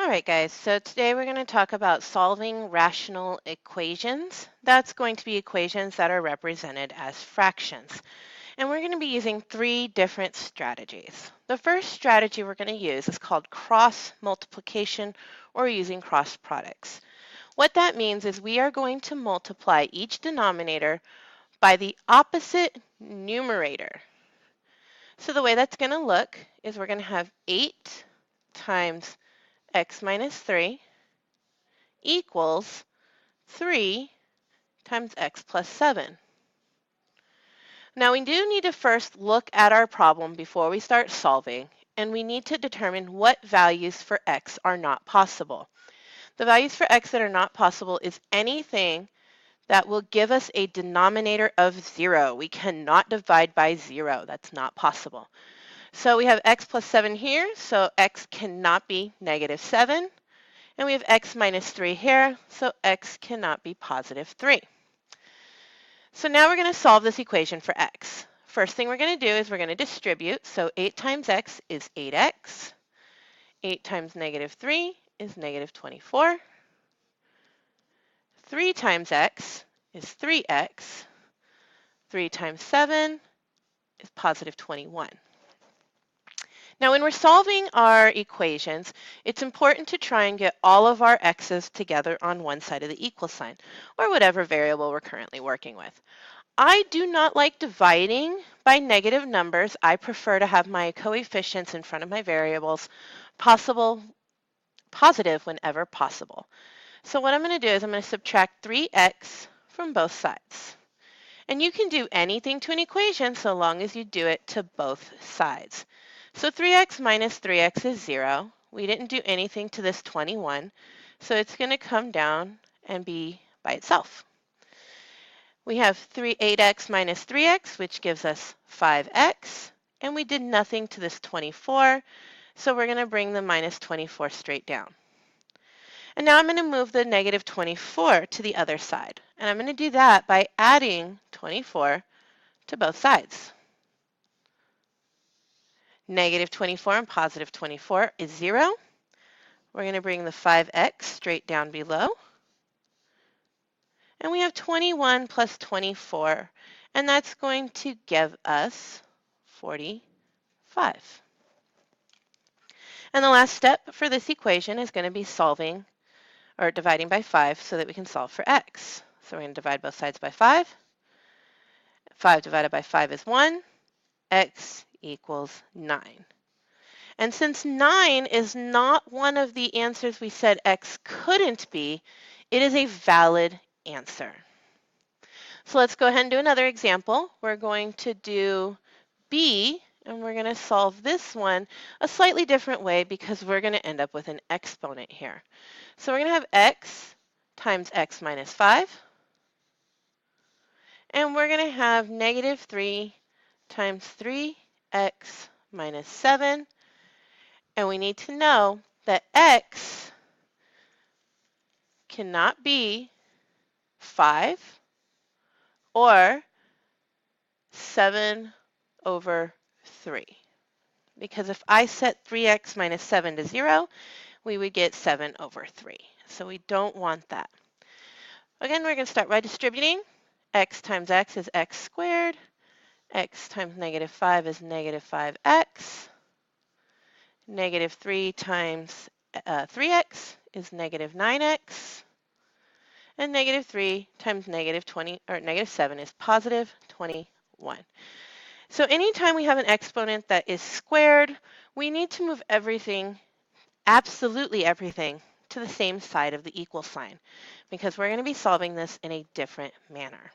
All right, guys, so today we're going to talk about solving rational equations. That's going to be equations that are represented as fractions. And we're going to be using three different strategies. The first strategy we're going to use is called cross multiplication or using cross products. What that means is we are going to multiply each denominator by the opposite numerator. So the way that's going to look is we're going to have 8 times x minus 3 equals 3 times x plus 7. Now we do need to first look at our problem before we start solving, and we need to determine what values for x are not possible. The values for x that are not possible is anything that will give us a denominator of 0. We cannot divide by 0. That's not possible. So we have x plus 7 here, so x cannot be negative 7. And we have x minus 3 here, so x cannot be positive 3. So now we're going to solve this equation for x. First thing we're going to do is we're going to distribute. So 8 times x is 8x. 8 times negative 3 is negative 24. 3 times x is 3x. 3 times 7 is positive 21. Now when we're solving our equations, it's important to try and get all of our x's together on one side of the equal sign, or whatever variable we're currently working with. I do not like dividing by negative numbers. I prefer to have my coefficients in front of my variables positive whenever possible. So what I'm going to do is I'm going to subtract 3x from both sides. And you can do anything to an equation so long as you do it to both sides. So 3x minus 3x is 0. We didn't do anything to this 21, so it's going to come down and be by itself. We have 8x minus 3x, which gives us 5x, and we did nothing to this 24, so we're going to bring the minus 24 straight down. And now I'm going to move the negative 24 to the other side, and I'm going to do that by adding 24 to both sides. Negative 24 and positive 24 is 0. We're going to bring the 5x straight down below. And we have 21 plus 24, and that's going to give us 45. And the last step for this equation is going to be solving or dividing by 5 so that we can solve for x. So we're going to divide both sides by 5. 5 divided by 5 is 1. X equals 9. And since 9 is not one of the answers we said x couldn't be, it is a valid answer. So let's go ahead and do another example. We're going to do b, and we're going to solve this one a slightly different way because we're going to end up with an exponent here. So we're going to have x times x minus 5, and we're going to have negative 3 times 3x minus 7, and we need to know that x cannot be 5 or 7 over 3. Because if I set 3x minus 7 to 0, we would get 7 over 3. So we don't want that. Again, we're going to start by distributing. X times x is x squared. X times negative 5 is negative 5x. Negative 3 times 3x is negative 9x. And negative 3 times negative 7 is positive 21. So anytime we have an exponent that is squared, we need to move everything, absolutely everything, to the same side of the equal sign because we're going to be solving this in a different manner.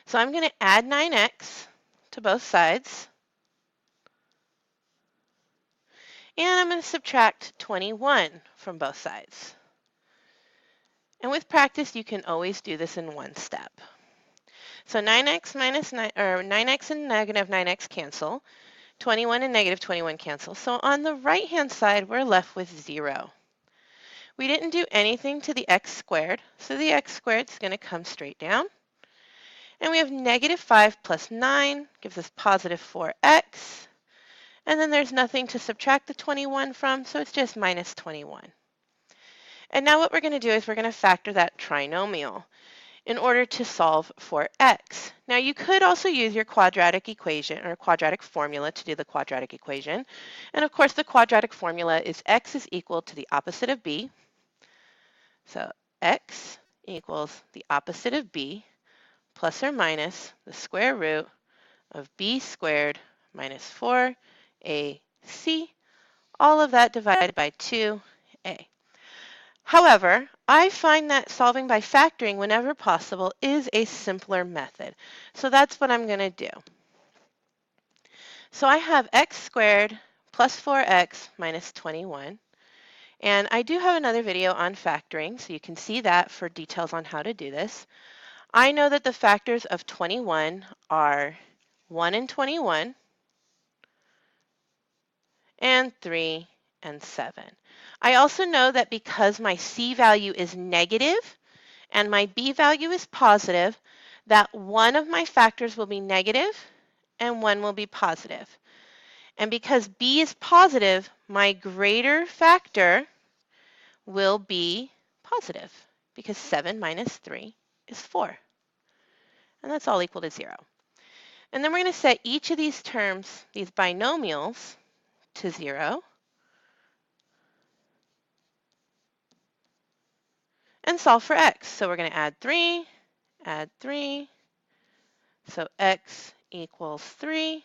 So I'm going to add 9x to both sides. And I'm going to subtract 21 from both sides. And with practice, you can always do this in one step. So 9x minus 9, or 9x and negative 9x cancel. 21 and negative 21 cancel. So on the right-hand side, we're left with 0. We didn't do anything to the x squared, so the x squared is going to come straight down. And we have negative 5 plus 9 gives us positive 4x. And then there's nothing to subtract the 21 from, so it's just minus 21. And now what we're going to do is we're going to factor that trinomial in order to solve for x. Now you could also use your quadratic equation or quadratic formula to do the quadratic equation. And of course the quadratic formula is x is equal to the opposite of b. So x equals the opposite of b plus or minus the square root of b squared minus 4ac, all of that divided by 2a. However, I find that solving by factoring whenever possible is a simpler method. So that's what I'm going to do. So I have x squared plus 4x minus 21. And I do have another video on factoring, so you can see that for details on how to do this. I know that the factors of 21 are 1 and 21, and 3 and 7. I also know that because my c value is negative and my b value is positive, that one of my factors will be negative and one will be positive. And because b is positive, my greater factor will be positive because 7 minus 3 is 4. And that's all equal to 0. And then we're going to set each of these terms, these binomials, to 0. And solve for x. So we're going to add 3. So x equals 3.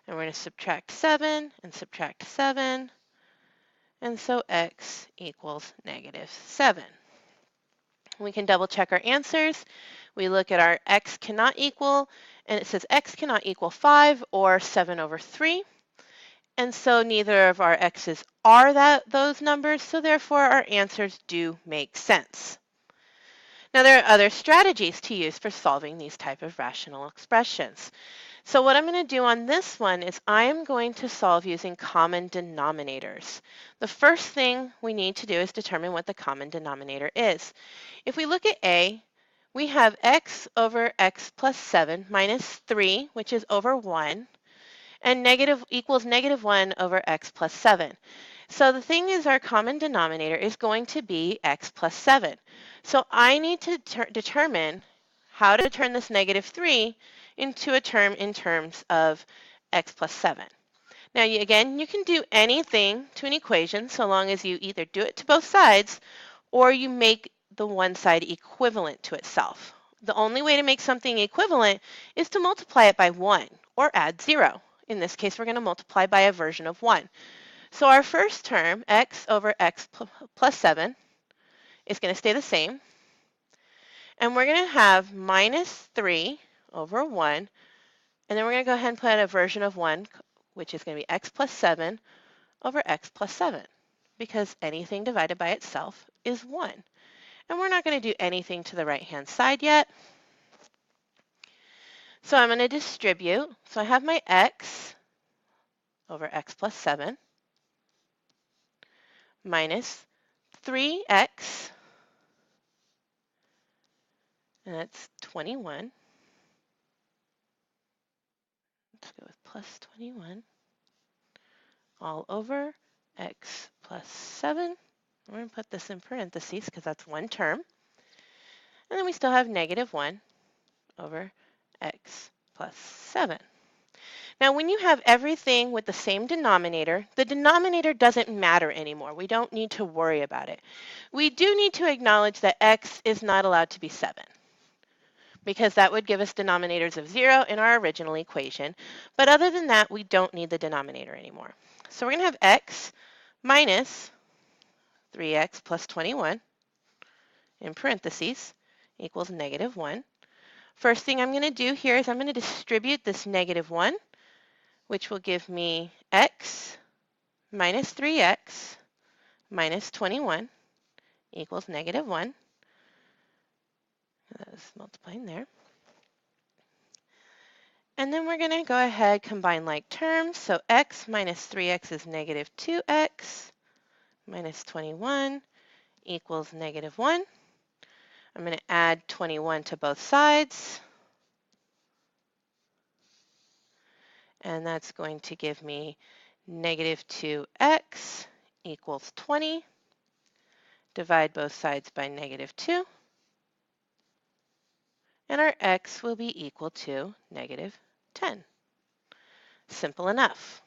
And we're going to subtract 7 and subtract 7. And so x equals negative 7. We can double check our answers. We look at our x cannot equal, and it says x cannot equal 5 or 7 over 3. And so neither of our x's are those numbers, so therefore our answers do make sense. Now there are other strategies to use for solving these type of rational expressions. So what I'm going to do on this one is I am going to solve using common denominators. The first thing we need to do is determine what the common denominator is. If we look at A, we have x over x plus 7 minus 3, which is over 1, and negative equals negative 1 over x plus 7. So the thing is our common denominator is going to be x plus 7. So I need to determine how to turn this negative 3 into a term in terms of x plus 7. Now again, you can do anything to an equation so long as you either do it to both sides or you make the one side equivalent to itself. The only way to make something equivalent is to multiply it by 1 or add 0. In this case, we're going to multiply by a version of 1. So our first term, x over x plus 7, is going to stay the same. And we're going to have minus 3 over 1. And then we're going to go ahead and put a version of 1, which is going to be x plus 7 over x plus 7. Because anything divided by itself is 1. And we're not going to do anything to the right-hand side yet. So I'm going to distribute. So I have my x over x plus 7 minus 3x, and that's 21. Let's go with plus 21, all over x plus 7. We're going to put this in parentheses because that's one term. And then we still have negative 1 over x plus 7. Now, when you have everything with the same denominator, the denominator doesn't matter anymore. We don't need to worry about it. We do need to acknowledge that x is not allowed to be 7 because that would give us denominators of 0 in our original equation. But other than that, we don't need the denominator anymore. So we're going to have x minus 3x plus 21 in parentheses equals negative 1. First thing I'm going to do here is I'm going to distribute this negative 1, which will give me x minus 3x minus 21 equals negative 1. That's multiplying there. And then we're going to go ahead, combine like terms. So x minus 3x is negative 2x minus 21 equals negative 1. I'm going to add 21 to both sides. and that's going to give me negative 2x equals 20. Divide both sides by negative 2, and our x will be equal to negative 10. Simple enough.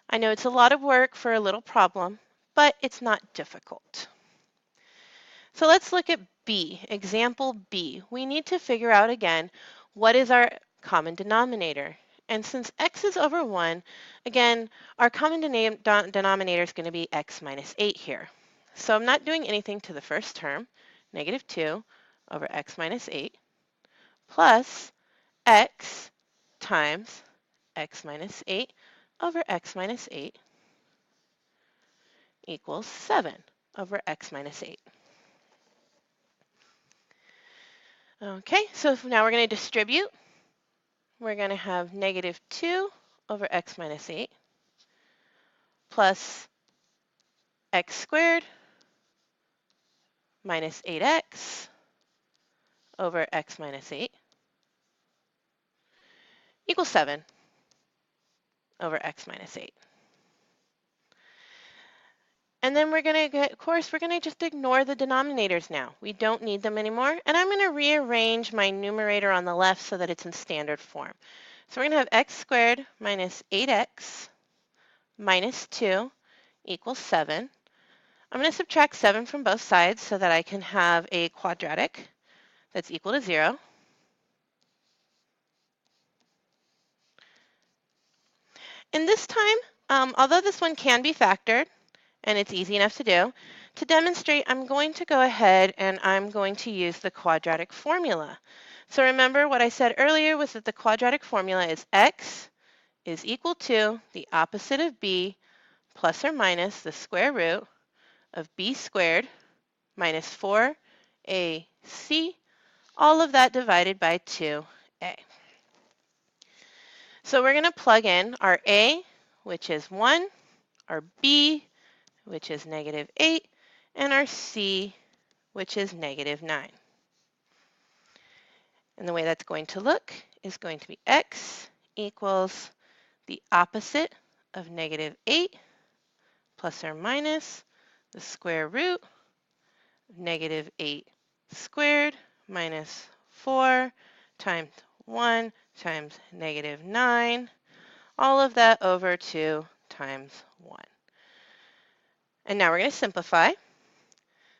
I know it's a lot of work for a little problem, but it's not difficult. So let's look at B, example B. We need to figure out again, what is our common denominator? And since x is over 1, again, our common denominator is going to be x minus 8 here. So I'm not doing anything to the first term, negative 2 over x minus 8, plus x times x minus 8 over x minus 8 equals 7 over x minus 8. Okay, so now we're going to distribute. We're going to have negative 2 over x minus 8 plus x squared minus 8x over x minus 8 equals 7 over x minus 8. And then we're going to get, of course, we're going to just ignore the denominators now. We don't need them anymore. And I'm going to rearrange my numerator on the left so that it's in standard form. So we're going to have x squared minus 8x minus 2 equals 7. I'm going to subtract 7 from both sides so that I can have a quadratic that's equal to 0. And this time, although this one can be factored, and it's easy enough to do, to demonstrate, I'm going to go ahead and I'm going to use the quadratic formula. So remember what I said earlier was that the quadratic formula is x is equal to the opposite of b plus or minus the square root of b squared minus 4ac, all of that divided by 2a. So we're going to plug in our a, which is 1, our b, which is negative 8, and our c, which is negative 9. And the way that's going to look is going to be x equals the opposite of negative 8 plus or minus the square root of negative 8 squared minus 4 times 1 times negative 9, all of that over 2 times 1. And now we're going to simplify.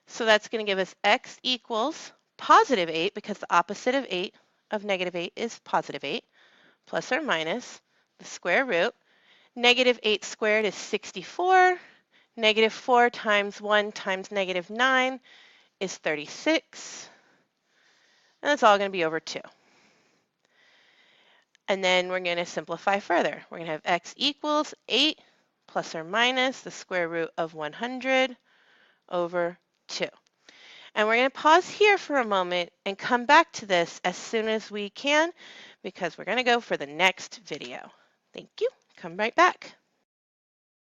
So that's going to give us x equals positive 8, because the opposite of negative 8 is positive 8, plus or minus the square root. Negative 8 squared is 64. Negative 4 times 1 times negative 9 is 36. And that's all going to be over 2. And then we're going to simplify further. We're going to have x equals 8 plus or minus the square root of 100 over 2. And we're going to pause here for a moment and come back to this as soon as we can, because we're going to go for the next video. Thank you. Come right back.